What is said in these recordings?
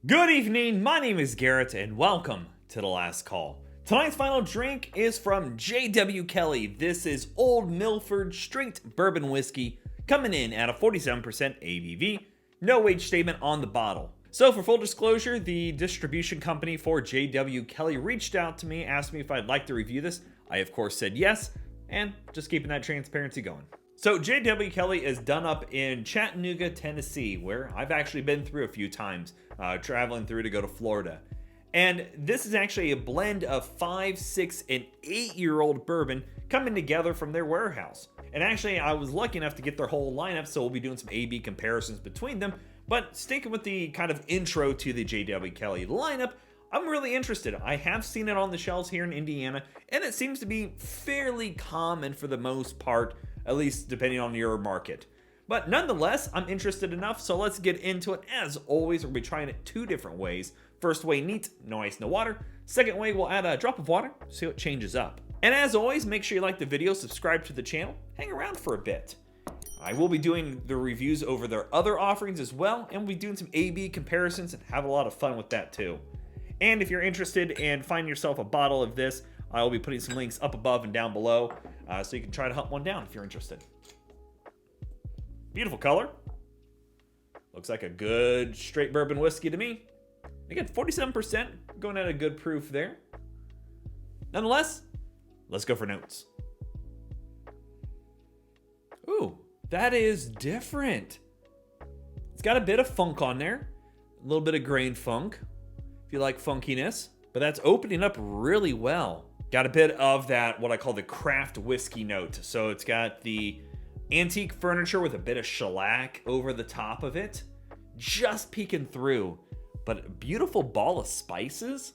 Good evening, my name is Garrett and welcome to The Last Call. Tonight's final drink is from J.W. Kelly. This is Old Milford Straight Bourbon Whiskey, coming in at a 47% ABV, no age statement on the bottle. So for full disclosure, the distribution company for J.W. Kelly reached out to me, asked me if I'd like to review this. I of course said yes, and just keeping that transparency going. So J.W. Kelly is done up in Chattanooga, Tennessee, where I've actually been through a few times, traveling through to go to Florida. And this is actually a blend of 5, 6, and 8-year-old bourbon coming together from their warehouse. And actually, I was lucky enough to get their whole lineup, so we'll be doing some A/B comparisons between them. But sticking with the kind of intro to the J.W. Kelly lineup, I'm really interested. I have seen it on the shelves here in Indiana, and it seems to be fairly common for the most part, at least depending on your market. But nonetheless, I'm interested enough, so let's get into it. As always, we'll be trying it 2 different ways. First way, neat, no ice, no water. Second way, we'll add a drop of water, see what changes up. And as always, make sure you like the video, subscribe to the channel, hang around for a bit. I will be doing the reviews over their other offerings as well, and we'll be doing some A/B comparisons and have a lot of fun with that too. And if you're interested and find yourself a bottle of this, I will be putting some links up above and down below, so you can try to hunt one down if you're interested. Beautiful color. Looks like a good straight bourbon whiskey to me. Again, 47%, going at a good proof there. Nonetheless, let's go for notes. Ooh, that is different. It's got a bit of funk on there. A little bit of grain funk, if you like funkiness. But that's opening up really well. Got a bit of that, what I call the craft whiskey note. So it's got the antique furniture with a bit of shellac over the top of it. Just peeking through. But a beautiful ball of spices.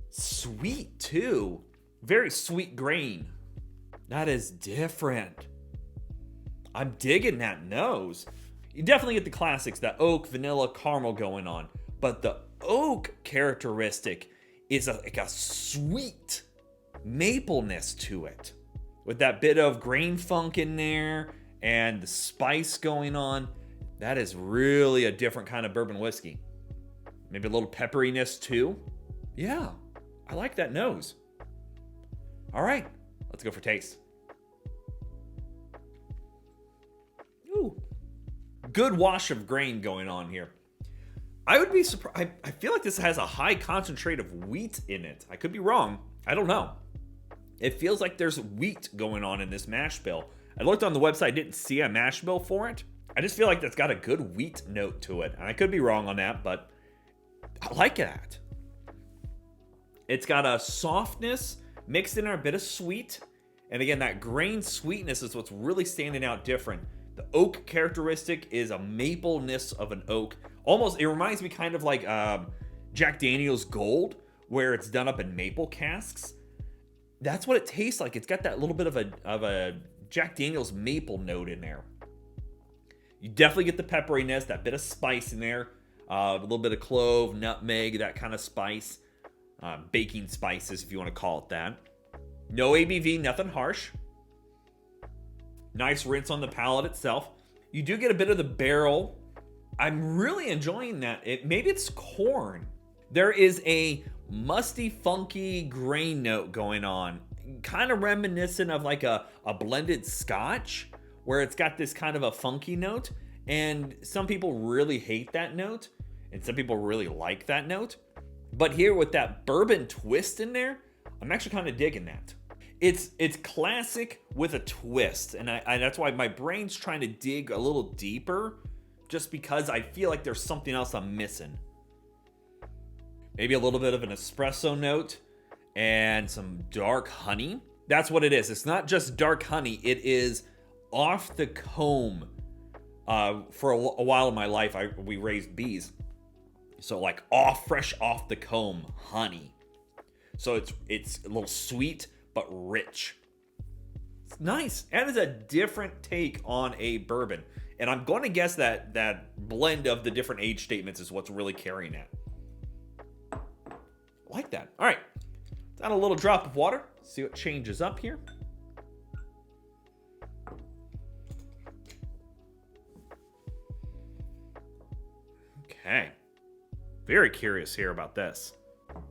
Sweet too. Very sweet grain. That is different. I'm digging that nose. You definitely get the classics, that oak, vanilla, caramel going on. But the oak characteristic is like a sweet mapleness to it. With that bit of grain funk in there and the spice going on. That is really a different kind of bourbon whiskey. Maybe a little pepperiness too. Yeah, I like that nose. All right, let's go for taste. Ooh, good wash of grain going on here. I would be surprised. I feel like this has a high concentrate of wheat in it. I could be wrong. I don't know. It feels like there's wheat going on in this mash bill. I looked on the website, didn't see a mash bill for it. I just feel like that's got a good wheat note to it. And I could be wrong on that, but I like that. It's got a softness mixed in a bit of sweet. And again, that grain sweetness is what's really standing out different. The oak characteristic is a mapleness of an oak. Almost, it reminds me kind of like Jack Daniel's Gold, where it's done up in maple casks. That's what it tastes like. It's got that little bit of a Jack Daniel's maple note in there. You definitely get the pepperiness, that bit of spice in there. A little bit of clove, nutmeg, that kind of spice. Baking spices, if you want to call it that. No ABV, nothing harsh. Nice rinse on the palate itself. You do get a bit of the barrel. I'm really enjoying that. Maybe it's corn. There is a musty, funky grain note going on. Kind of reminiscent of like a blended scotch, where it's got this kind of a funky note. And some people really hate that note. And some people really like that note. But here with that bourbon twist in there, I'm actually kind of digging that. It's classic with a twist. And that's why my brain's trying to dig a little deeper. Just because I feel like there's something else I'm missing. Maybe a little bit of an espresso note and some dark honey. That's what it is. It's not just dark honey. It is off the comb. For a while in my life, we raised bees. So like fresh off the comb honey. So it's a little sweet but rich. It's nice. And it's a different take on a bourbon. And I'm going to guess that blend of the different age statements is what's really carrying it. Like that. All right. Add a little drop of water. See what changes up here. Okay. Very curious here about this.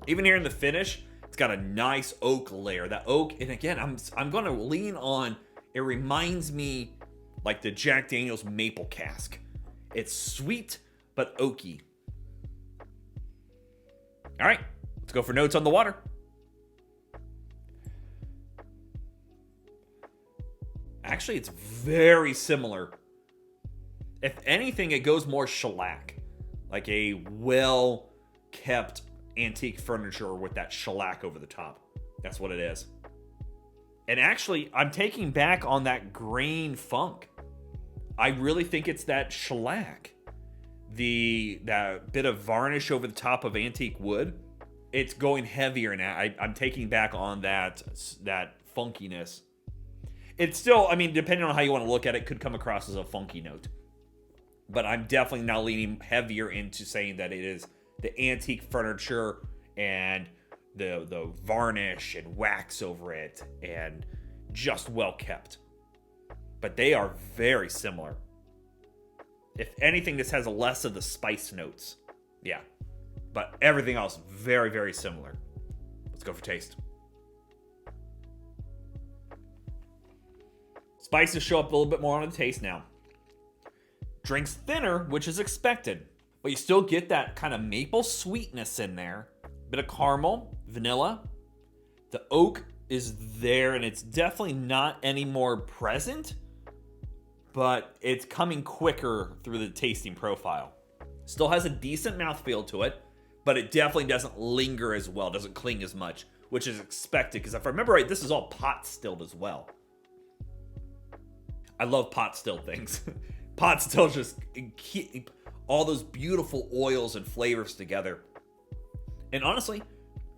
Even here in the finish, it's got a nice oak layer. That oak, and again, I'm going to lean on, it reminds me like the Jack Daniel's maple cask. It's sweet, but oaky. All right, let's go for notes on the water. Actually, it's very similar. If anything, it goes more shellac. Like a well-kept antique furniture with that shellac over the top. That's what it is. And actually, I'm taking back on that grain funk. I really think it's that shellac. That bit of varnish over the top of antique wood. It's going heavier now. I'm taking back on that funkiness. It's still, I mean, depending on how you want to look at it, could come across as a funky note. But I'm definitely now leaning heavier into saying that it is the antique furniture and the varnish and wax over it and just well kept. But they are very similar. If anything, this has less of the spice notes. Yeah. But everything else, very, very similar. Let's go for taste. Spices show up a little bit more on the taste now. Drink's thinner, which is expected. But you still get that kind of maple sweetness in there. Bit of caramel, vanilla. The oak is there, and it's definitely not any more present. But it's coming quicker through the tasting profile. Still has a decent mouthfeel to it, but it definitely doesn't linger as well, doesn't cling as much, which is expected, because if I remember right, this is all pot stilled as well. I love pot stilled things. Pot stills just keep all those beautiful oils and flavors together. And honestly,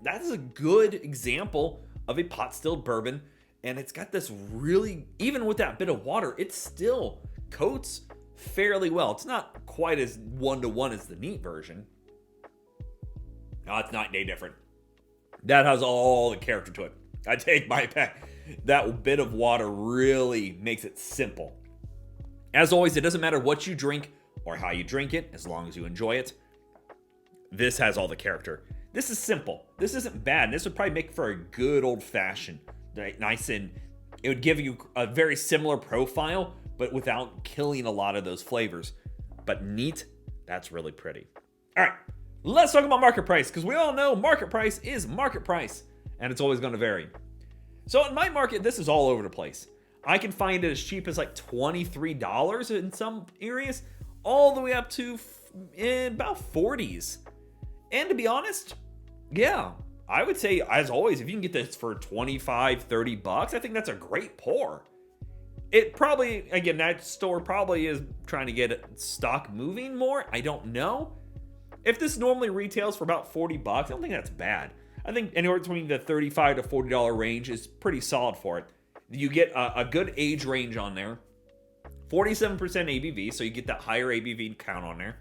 that is a good example of a pot stilled bourbon. And it's got this really, even with that bit of water, it still coats fairly well. It's not quite as one-to-one as the neat version. No, it's night and day different. That has all the character to it. I take my back. That bit of water really makes it simple. As always, it doesn't matter what you drink or how you drink it, as long as you enjoy it. This has all the character. This is simple. This isn't bad. This would probably make for a good old-fashioned. Nice, and it would give you a very similar profile, but without killing a lot of those flavors. But neat, that's really pretty. All right, let's talk about market price, because we all know market price is market price, and it's always going to vary. So in my market, this is all over the place. I can find it as cheap as like $23 in some areas, all the way up to about 40s. And to be honest, yeah, I would say, as always, if you can get this for 25, 30 bucks, I think that's a great pour. It probably, again, that store probably is trying to get stock moving more. I don't know. If this normally retails for about 40 bucks, I don't think that's bad. I think anywhere between the $35 to $40 range is pretty solid for it. You get a good age range on there. 47% ABV, so you get that higher ABV count on there.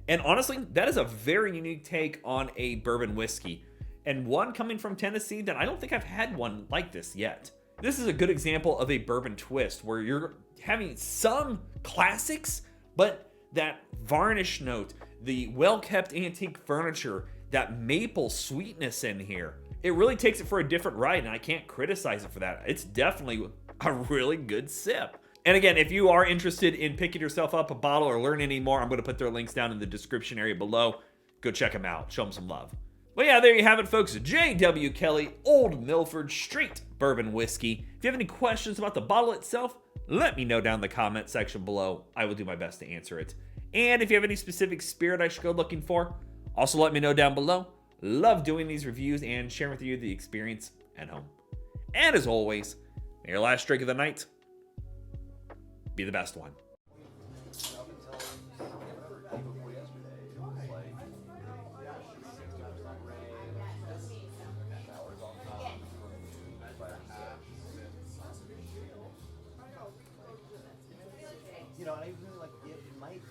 And honestly, that is a very unique take on a bourbon whiskey. And one coming from Tennessee that I don't think I've had one like this yet. This is a good example of a bourbon twist where you're having some classics, but that varnish note, the well-kept antique furniture, that maple sweetness in here, it really takes it for a different ride, and I can't criticize it for that. It's definitely a really good sip. And again, if you are interested in picking yourself up a bottle or learn any more, I'm going to put their links down in the description area below. Go check them out. Show them some love. Well, yeah, there you have it, folks. J.W. Kelly, Old Milford Straight Bourbon Whiskey. If you have any questions about the bottle itself, let me know down in the comment section below. I will do my best to answer it. And if you have any specific spirit I should go looking for, also let me know down below. Love doing these reviews and sharing with you the experience at home. And as always, may your last drink of the night be the best one. You know, I really like it might